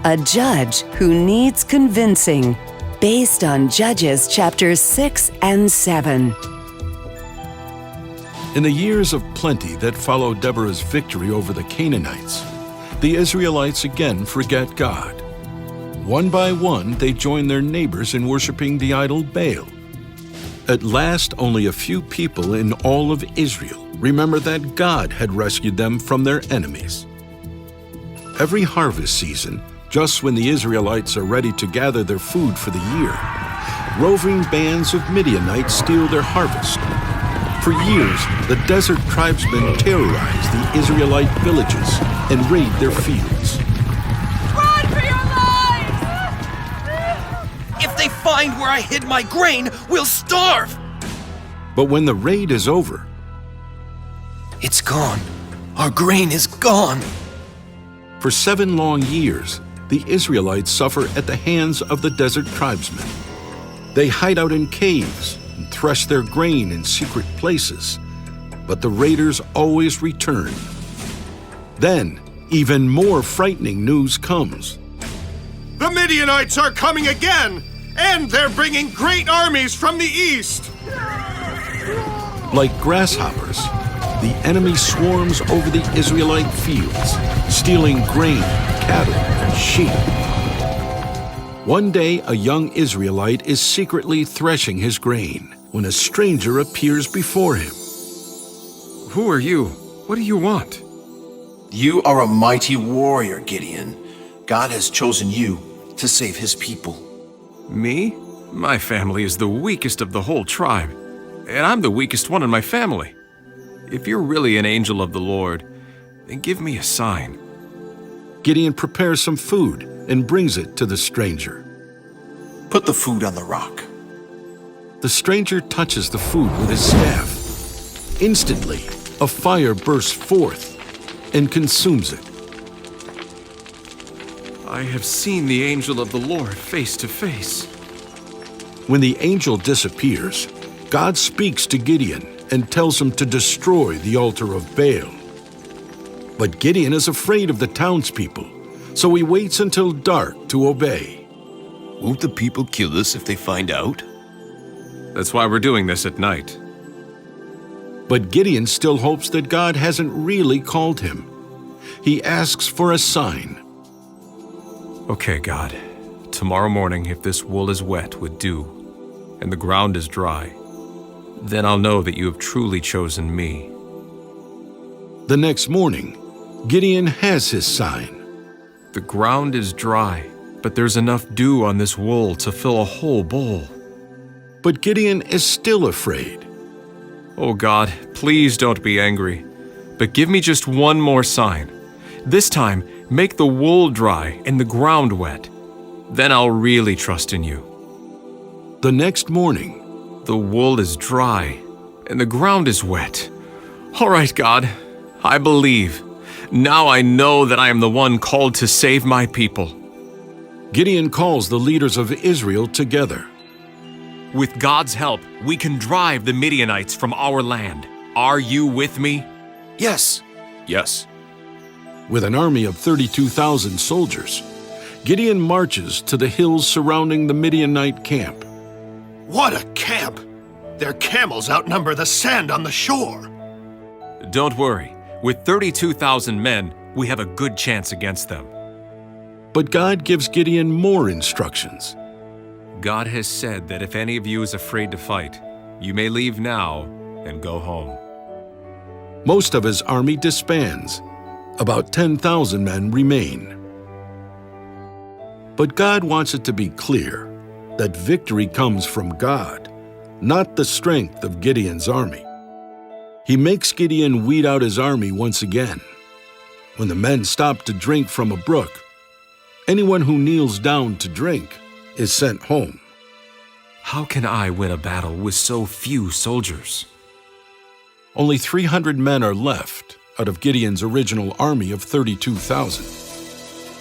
a judge who needs convincing, based on Judges chapters 6 and 7. In the years of plenty that followed Deborah's victory over the Canaanites, the Israelites again forget God. One by one, they join their neighbors in worshiping the idol Baal. At last, only a few people in all of Israel remember that God had rescued them from their enemies. Every harvest season, just when the Israelites are ready to gather their food for the year, roving bands of Midianites steal their harvest. For years, the desert tribesmen terrorize the Israelite villages and raid their fields. Run for your lives! If they find where I hid my grain, we'll starve! But when the raid is over, It's gone. Our grain is gone. for 7 long years, the Israelites suffer at the hands of the desert tribesmen. They hide out in caves and thresh their grain in secret places, but the raiders always return. Then, even more frightening news comes. The Midianites are coming again, and they're bringing great armies from the east. Like grasshoppers, the enemy swarms over the Israelite fields, stealing grain, cattle, and sheep. One day, a young Israelite is secretly threshing his grain when a stranger appears before him. Who are you? What do you want? You are a mighty warrior, Gideon. God has chosen you to save his people. Me? My family is the weakest of the whole tribe, and I'm the weakest one in my family. If you're really an angel of the Lord, then give me a sign. Gideon prepares some food and brings it to the stranger. Put the food on the rock. The stranger touches the food with his staff. Instantly, a fire bursts forth and consumes it. I have seen the angel of the Lord face to face. When the angel disappears, God speaks to Gideon and tells him to destroy the altar of Baal. But Gideon is afraid of the townspeople, so he waits until dark to obey. Won't the people kill us if they find out? That's why we're doing this at night. But Gideon still hopes that God hasn't really called him. He asks for a sign. Okay, God. Tomorrow morning, if this wool is wet with dew, and the ground is dry, then I'll know that you have truly chosen me. The next morning, Gideon has his sign. The ground is dry, but there's enough dew on this wool to fill a whole bowl. But Gideon is still afraid. Oh God, please don't be angry, but give me just one more sign. This time, make the wool dry and the ground wet. Then I'll really trust in you. The next morning, the wool is dry and the ground is wet. All right, God, I believe. Now I know that I am the one called to save my people. Gideon calls the leaders of Israel together. With God's help, we can drive the Midianites from our land. Are you with me? Yes. Yes. With an army of 32,000 soldiers, Gideon marches to the hills surrounding the Midianite camp. What a camp! Their camels outnumber the sand on the shore. Don't worry. With 32,000 men, we have a good chance against them. But God gives Gideon more instructions. God has said that if any of you is afraid to fight, you may leave now and go home. Most of his army disbands. About 10,000 men remain. But God wants it to be clear that victory comes from God, not the strength of Gideon's army. He makes Gideon weed out his army once again. When the men stop to drink from a brook, anyone who kneels down to drink is sent home. How can I win a battle with so few soldiers? Only 300 men are left out of Gideon's original army of 32,000.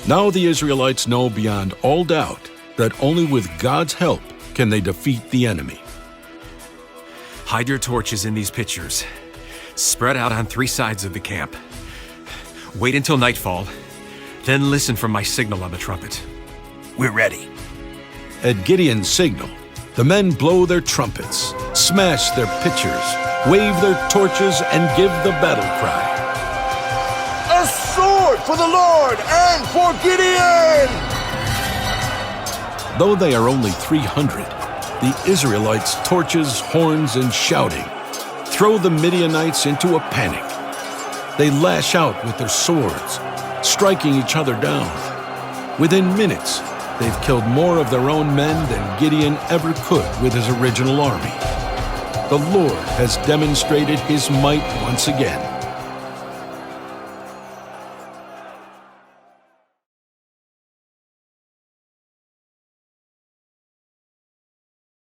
Now the Israelites know beyond all doubt that only with God's help can they defeat the enemy. Hide your torches in these pitchers. Spread out on 3 sides of the camp. Wait until nightfall. Then listen for my signal on the trumpet. We're ready. At Gideon's signal, the men blow their trumpets, smash their pitchers, wave their torches, and give the battle cry. A sword for the Lord and for Gideon! Though they are only 300, the Israelites' torches, horns, and shouting throw the Midianites into a panic. They lash out with their swords, striking each other down. Within minutes, they've killed more of their own men than Gideon ever could with his original army. The Lord has demonstrated his might once again.